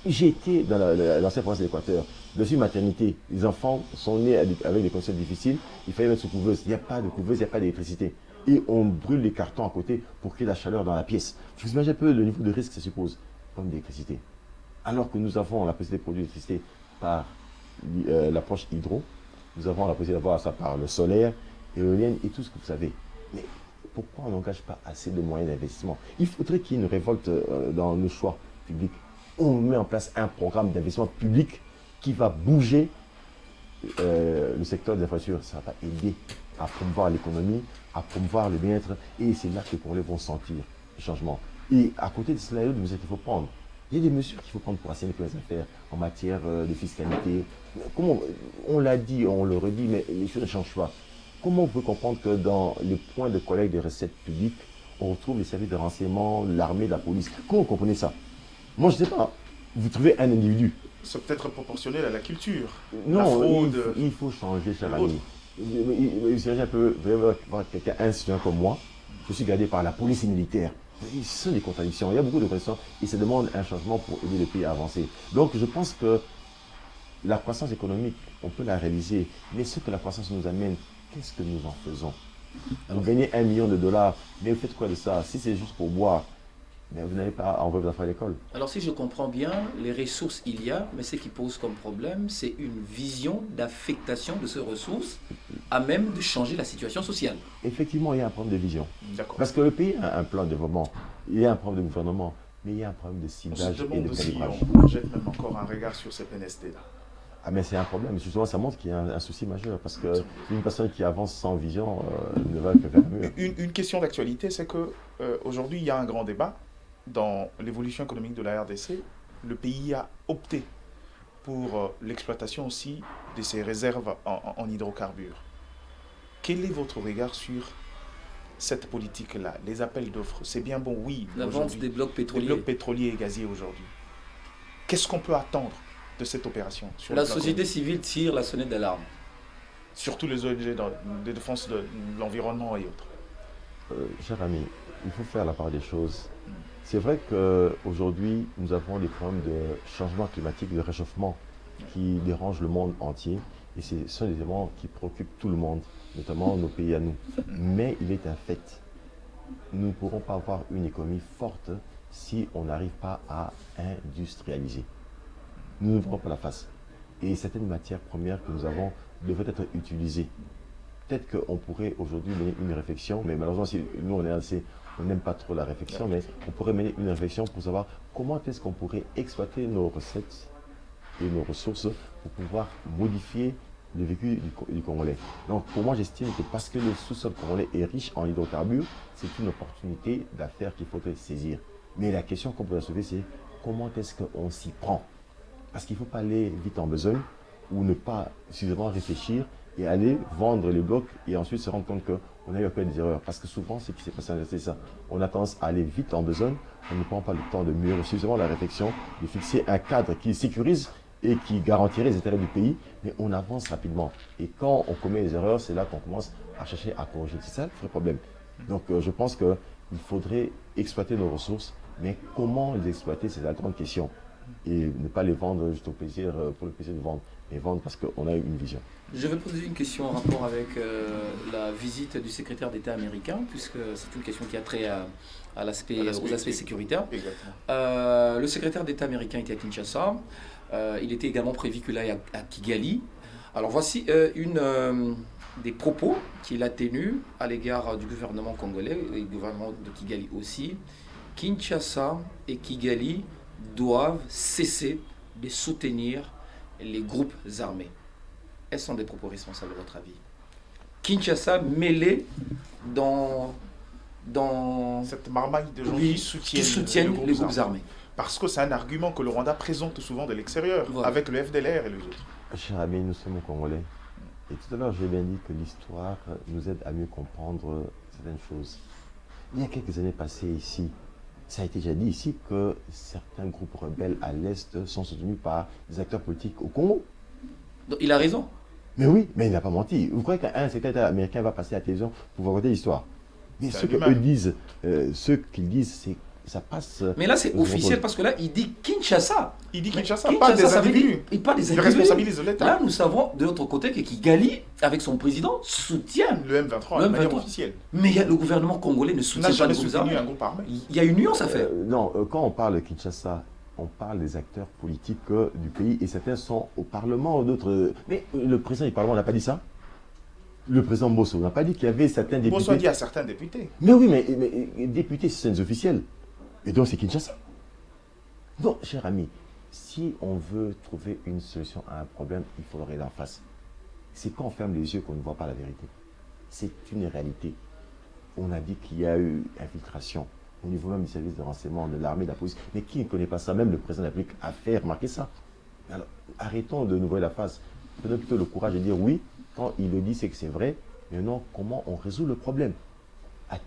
J'ai été dans l'ancienne province de l'Équateur, dans une maternité. Les enfants sont nés avec des conditions difficiles. Il fallait mettre sous couveuse. Il n'y a pas de couveuse, il n'y a pas d'électricité. Et on brûle les cartons à côté pour créer la chaleur dans la pièce. Vous imaginez un peu le niveau de risque que ça suppose, comme d'électricité. Alors que nous avons la possibilité de produire l'électricité par l'approche hydro, nous avons la possibilité d'avoir ça par le solaire, l'éolienne et tout ce que vous savez. Mais pourquoi on n'engage pas assez de moyens d'investissement? Il faudrait qu'il y ait une révolte dans nos choix publics. On met en place un programme d'investissement public qui va bouger le secteur des infrastructures. Ça va aider à promouvoir l'économie, à promouvoir le bien-être. Et c'est là que les Congolais vont sentir le changement. Et à côté de cela, il y a des mesures qu'il faut prendre. Il y a des mesures qu'il faut prendre pour assainir les affaires en matière de fiscalité. Comment, on l'a dit, on le redit, mais les choses ne changent pas. Comment on peut comprendre que dans les points de collecte des recettes publiques, on retrouve les services de renseignement, l'armée, la police? Comment vous comprenez ça? Moi, je ne sais pas. Vous trouvez un individu. C'est peut-être proportionnel à la culture. Non, la fraude. Il faut changer, cher ami. Vous un peu, vous allez voir quelqu'un insuffisant comme moi. Je suis gardé par la police militaire. Ce sont des contradictions. Il y a beaucoup de contradictions et ça demande un changement pour aider le pays à avancer. Donc, je pense que la croissance économique, on peut la réaliser. Mais ce que la croissance nous amène, qu'est-ce que nous en faisons? Vous gagnez $1 million, mais vous faites quoi de ça? Si c'est juste pour boire, mais vous n'allez pas envoyer vos enfants à l'école. Alors si je comprends bien, les ressources il y a, mais ce qui pose comme problème, c'est une vision d'affectation de ces ressources à même de changer la situation sociale. Effectivement, il y a un problème de vision. D'accord. Parce que le pays a un plan de développement, il y a un problème de gouvernement, mais il y a un problème de ciblage et de calibrage. On jette même encore un regard sur ces PNSD-là. Ah mais c'est un problème, justement ça montre qu'il y a un souci majeur, parce qu'une personne qui avance sans vision ne va que vers le mur. Une question d'actualité, c'est qu'aujourd'hui il y a un grand débat dans l'évolution économique de la RDC. Le pays a opté pour l'exploitation aussi de ses réserves en hydrocarbures. Quel est votre regard sur cette politique-là? Les appels d'offres, c'est bien bon, oui. La vente des blocs pétroliers. Des blocs pétroliers et gaziers aujourd'hui. Qu'est-ce qu'on peut attendre de cette opération sur La société civile tire la sonnette d'alarme. Surtout les ONG de défense de l'environnement et autres. Cher ami, il faut faire la part des choses. C'est vrai qu'aujourd'hui, nous avons des problèmes de changement climatique, de réchauffement qui dérangent le monde entier. Et ce sont des éléments qui préoccupent tout le monde, notamment nos pays à nous. Mais il est un fait, nous ne pourrons pas avoir une économie forte si on n'arrive pas à industrialiser. Nous n'ouvrons pas la face. Et certaines matières premières que nous avons devraient être utilisées. Peut-être qu'on pourrait aujourd'hui mener une réflexion, mais malheureusement, si nous on est assez, on n'aime pas trop la réflexion, mais on pourrait mener une réflexion pour savoir comment est-ce qu'on pourrait exploiter nos recettes et nos ressources pour pouvoir modifier le vécu du Congolais. Donc pour moi, j'estime que parce que le sous-sol congolais est riche en hydrocarbures, c'est une opportunité d'affaires qu'il faudrait saisir. Mais la question qu'on peut se poser, c'est comment est-ce qu'on s'y prend? Parce qu'il ne faut pas aller vite en besogne ou ne pas suffisamment réfléchir et aller vendre les blocs et ensuite se rendre compte qu'on a eu à faire des erreurs. Parce que souvent, ce qui s'est passé, c'est ça. On a tendance à aller vite en besogne, on ne prend pas le temps de mûrir suffisamment la réflexion, de fixer un cadre qui sécurise et qui garantirait les intérêts du pays, mais on avance rapidement. Et quand on commet des erreurs, c'est là qu'on commence à chercher à corriger. C'est ça le vrai problème. Donc je pense qu'il faudrait exploiter nos ressources, mais comment les exploiter, c'est la grande question. Et ne pas les vendre juste au plaisir, pour le plaisir de vendre, mais vendre parce qu'on a une vision. Je vais poser une question en rapport avec la visite du secrétaire d'État américain, puisque c'est une question qui a trait aux aspects sécuritaires. Le secrétaire d'État américain était à Kinshasa. Il était également prévu qu'il aille à Kigali. Alors voici une des propos qu'il a tenus à l'égard du gouvernement congolais et du gouvernement de Kigali aussi. Kinshasa et Kigali doivent cesser de soutenir les groupes armés. Est-ce sont des propos responsables à votre avis? Kinshasa mêlé dans cette marmaille de gens oui, qui soutiennent les groupes armés. Parce que c'est un argument que le Rwanda présente souvent de l'extérieur, voilà, avec le FDLR et les autres. Cher ami, nous sommes Congolais. Et tout à l'heure, j'ai bien dit que l'histoire nous aide à mieux comprendre certaines choses. Il y a quelques années passées ici, ça a été déjà dit ici que certains groupes rebelles à l'Est sont soutenus par des acteurs politiques au Congo. Donc, il a raison. Mais oui, mais il n'a pas menti. Vous croyez qu'un secrétaire américain va passer à la télévision pour vous raconter l'histoire? Mais ce qu'ils disent, c'est ça passe. Mais là, c'est officiel parce que là, il dit Kinshasa. Il dit Kinshasa, pas des individus. Il parle des individus. Il responsabilise l'État. Là, nous savons de l'autre côté que Kigali, avec son président, soutient le M23 de manière officielle. Mais le gouvernement congolais ne soutient pas un groupe armé. Il y a une nuance à faire. Non, quand on parle de Kinshasa, on parle des acteurs politiques du pays et certains sont au Parlement, d'autres. Mais le président du Parlement n'a pas dit ça. Le président Bosso n'a pas dit qu'il y avait certains députés. Bosso a dit à certains députés. Mais oui, mais députés, c'est des officiels. Et donc c'est Kinshasa. Donc, cher ami, si on veut trouver une solution à un problème, il faut le regarder en face. C'est quand on ferme les yeux qu'on ne voit pas la vérité. C'est une réalité. On a dit qu'il y a eu infiltration au niveau même du service de renseignement, de l'armée, de la police. Mais qui ne connaît pas ça? Même le président de la République a fait remarquer ça. Alors, arrêtons de nous voir la face. Prenons plutôt le courage de dire oui, quand il le dit, c'est que c'est vrai. Mais non, comment on résout le problème? À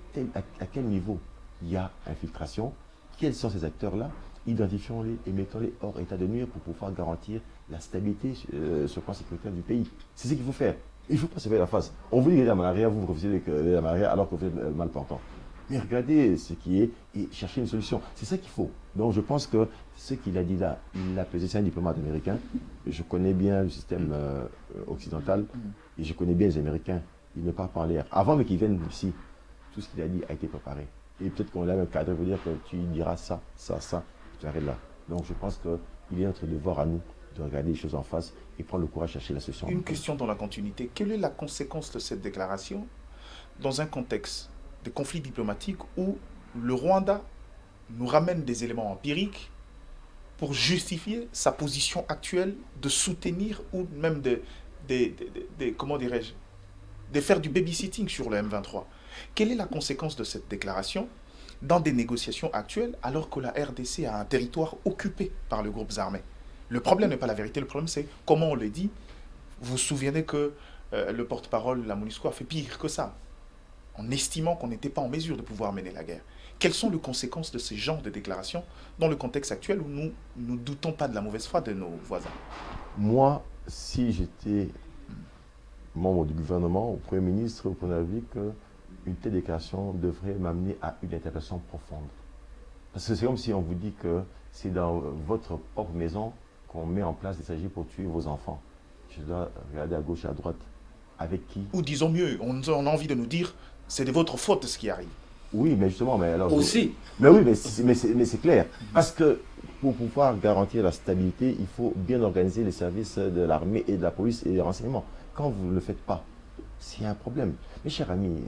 quel niveau il y a infiltration? Quels sont ces acteurs-là? Identifions-les et mettons-les hors état de nuire pour pouvoir garantir la stabilité sur le plan sécuritaire du pays. C'est ce qu'il faut faire. Il ne faut pas se faire la face. On vous dit la malaria, vous refusez la malaria alors que vous êtes mal portant. Mais regardez ce qui est et cherchez une solution. C'est ça qu'il faut. Donc je pense que ce qu'il a dit là, il l'a pesé, c'est un diplomate américain. Je connais bien le système occidental et je connais bien les Américains. Ils ne parlent pas en l'air. Avant qu'ils viennent ici, tout ce qu'il a dit a été préparé. Et peut-être qu'on l'a même cadré, veut dire que tu diras ça, tu arrêtes là. Donc je pense qu'il est notre devoir à nous de regarder les choses en face et prendre le courage de chercher la solution. Une question dans la continuité. Quelle est la conséquence de cette déclaration dans un contexte de conflit diplomatique où le Rwanda nous ramène des éléments empiriques pour justifier sa position actuelle de soutenir ou même comment dirais-je, de faire du babysitting sur le M23? Quelle est la conséquence de cette déclaration dans des négociations actuelles alors que la RDC a un territoire occupé par les groupes armés? Le problème n'est pas la vérité, le problème c'est comment on le dit. Vous vous souvenez que le porte-parole, la MONUSCO, a fait pire que ça, en estimant qu'on n'était pas en mesure de pouvoir mener la guerre. Quelles sont les conséquences de ces genres de déclarations dans le contexte actuel où nous ne doutons pas de la mauvaise foi de nos voisins? Moi, si j'étais membre du gouvernement, au Premier ministre, au Premier de la République, une telle déclaration devrait m'amener à une interpellation profonde. Parce que c'est comme si on vous dit que c'est dans votre propre maison qu'on met en place des stratégies pour tuer vos enfants. Je dois regarder à gauche et à droite. Avec qui? Ou disons mieux, on a envie de nous dire, c'est de votre faute ce qui arrive. Oui, mais justement, mais alors... Aussi. Mais oui, mais c'est clair. Parce que pour pouvoir garantir la stabilité, il faut bien organiser les services de l'armée et de la police et des renseignements. Quand vous ne le faites pas, c'est un problème. Mes chers amis,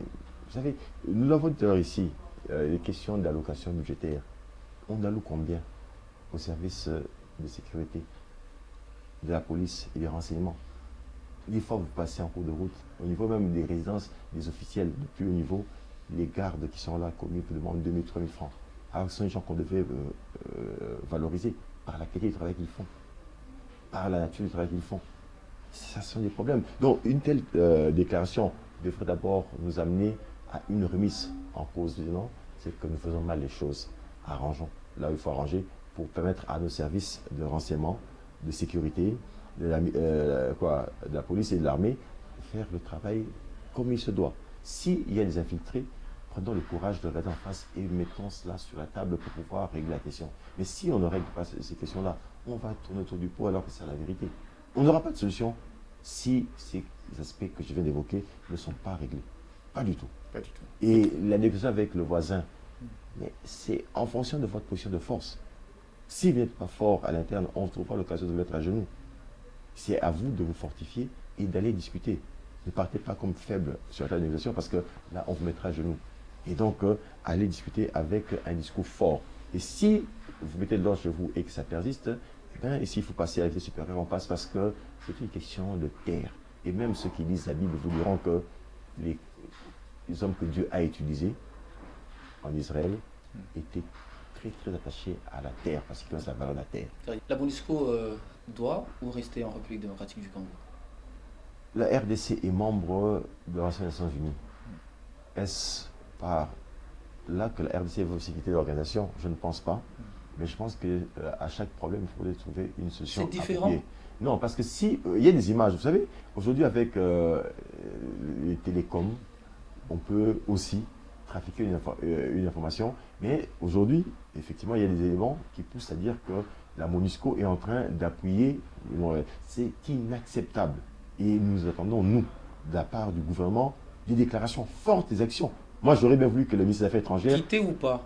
vous savez, nous l'avons dit ici, les questions d'allocation budgétaire. On alloue combien au service de sécurité, de la police et des renseignements? Des fois, vous passez en cours de route, au niveau même des résidences des officiels du plus haut niveau, les gardes qui sont là, commis, vous demandent 2 000, 3 000 francs. Alors, ce sont des gens qu'on devait valoriser par la qualité du travail qu'ils font, par la nature du travail qu'ils font. Ça sont des problèmes. Donc, une telle déclaration devrait d'abord nous amener à une remise en cause. Non, c'est que nous faisons mal les choses. Arrangeons là où il faut arranger pour permettre à nos services de renseignement, de sécurité, de la police et de l'armée de faire le travail comme il se doit. S'il y a des infiltrés, prenons le courage de regarder en face et mettons cela sur la table pour pouvoir régler la question. Mais si on ne règle pas ces questions-là, on va tourner autour du pot alors que c'est la vérité. On n'aura pas de solution si ces aspects que je viens d'évoquer ne sont pas réglés. Pas du tout. Pas du tout. Et la négociation avec le voisin, mais c'est en fonction de votre position de force. Si vous n'êtes pas fort à l'interne, on ne trouvera pas l'occasion de vous mettre à genoux. C'est à vous de vous fortifier et d'aller discuter. Ne partez pas comme faible sur la table de négociation parce que là, on vous mettra à genoux. Et donc, allez discuter avec un discours fort. Et si vous mettez de l'ordre chez vous et que ça persiste, eh bien, s'il faut passer à la vitesse supérieure, on passe parce que c'est une question de terre. Et même ceux qui lisent la Bible vous diront que les hommes que Dieu a utilisés en Israël étaient très très attachés à la terre parce qu'ils connaissent la valeur de la terre. La MONUSCO doit ou rester en République démocratique du Congo? La RDC est membre de l'Organisation des Nations Unies. Est-ce par là que la RDC veut aussi quitter l'organisation? Je ne pense pas. Mais je pense qu'à chaque problème, il faudrait trouver une solution. C'est différent? appropriée. Non, parce que si il y a des images, vous savez, aujourd'hui avec les télécoms, on peut aussi trafiquer une information. Mais aujourd'hui, effectivement, il y a des éléments qui poussent à dire que la MONUSCO est en train d'appuyer. C'est inacceptable. Et nous attendons, nous, de la part du gouvernement, des déclarations fortes, des actions. Moi, j'aurais bien voulu que le ministre des Affaires étrangères... Quitter ou pas?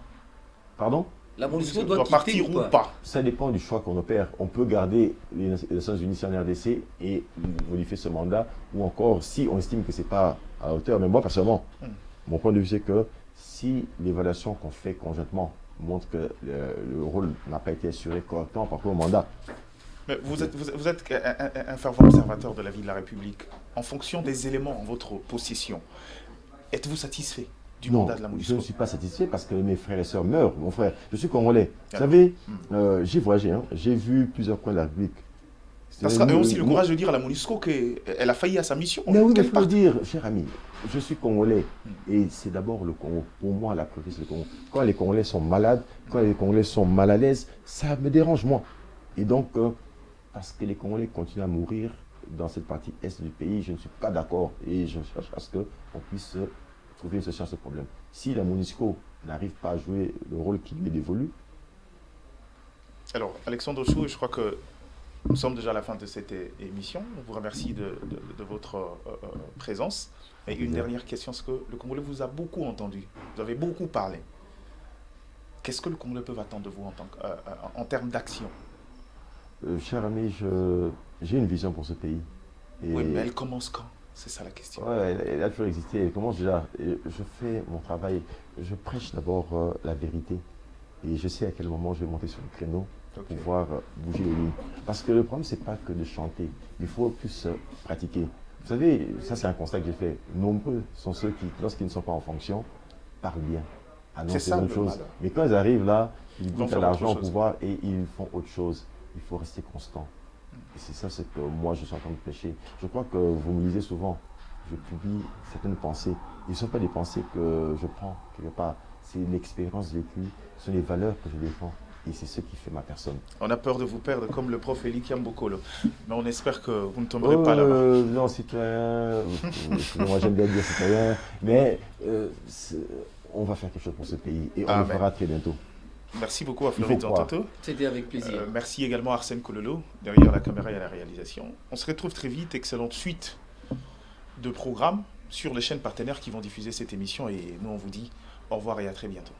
Pardon? La MONUSCO doit quitter partir ou pas? Ça dépend du choix qu'on opère. On peut garder les Nations Unies en RDC et modifier ce mandat, ou encore, si on estime que ce n'est pas à la hauteur. Mais moi, personnellement, mon point de vue, c'est que si l'évaluation qu'on fait conjointement montre que le rôle n'a pas été assuré correctement par rapport au mandat... Mais vous êtes un fervent observateur de la vie de la République. En fonction des éléments en votre possession, êtes-vous satisfait du mandat de la MONUSCO? Je ne suis pas satisfait parce que mes frères et sœurs meurent. Mon frère, je suis congolais. Vous savez, j'ai voyagé, hein, j'ai vu plusieurs coins de la République. Ça sera aussi le courage de dire à la MONUSCO qu'elle a failli à sa mission. Mais oui, mais il faut le dire, cher ami. Je suis congolais et c'est d'abord le Congo. Pour moi, la priorité, c'est le Congo. Quand les Congolais sont malades, quand les Congolais sont mal à l'aise, ça me dérange, moi. Et donc, parce que les Congolais continuent à mourir dans cette partie est du pays, je ne suis pas d'accord et je cherche à ce qu'on puisse trouver une solution à ce problème. Si la MONUSCO n'arrive pas à jouer le rôle qui lui est dévolu... Alors, Alexandre Chou, je crois que nous sommes déjà à la fin de cette émission. On vous remercie de votre présence. Et une dernière question, c'est que le Congolais vous a beaucoup entendu, vous avez beaucoup parlé. Qu'est-ce que le Congolais peut attendre de vous en termes d'action? Cher ami, j'ai une vision pour ce pays. Et oui, mais elle commence quand? C'est ça la question. Oui, elle a toujours existé. Elle commence déjà. Je fais mon travail. Je prêche d'abord la vérité. Et je sais à quel moment je vais monter sur le créneau pour pouvoir bouger les lignes. Parce que le problème, ce n'est pas que de chanter. Il faut plus pratiquer. Vous savez, ça c'est un constat que j'ai fait. Nombreux sont ceux qui, lorsqu'ils ne sont pas en fonction, parlent bien. C'est ça autre chose. Mais quand ils arrivent là, ils goûtent à l'argent, au pouvoir et ils font autre chose. Il faut rester constant. Et c'est ça ce que moi je suis en train de prêcher. Je crois que vous me lisez souvent. Je publie certaines pensées. Ce ne sont pas des pensées que je prends quelque part. C'est l'expérience vécue. Ce sont les valeurs que je défends. Et c'est ce qui fait ma personne. On a peur de vous perdre comme le prof Eli Kiambokolo. Mais on espère que vous ne tomberez pas là-bas. Non, citoyen. Moi j'aime bien dire citoyen. Mais on va faire quelque chose pour ce pays. Et on le fera très bientôt. Merci beaucoup à Floride Zantoto. C'était avec plaisir. Merci également à Arsène Kololo, derrière la caméra et à la réalisation. On se retrouve très vite. Excellente suite de programmes sur les chaînes partenaires qui vont diffuser cette émission. Et nous, on vous dit au revoir et à très bientôt.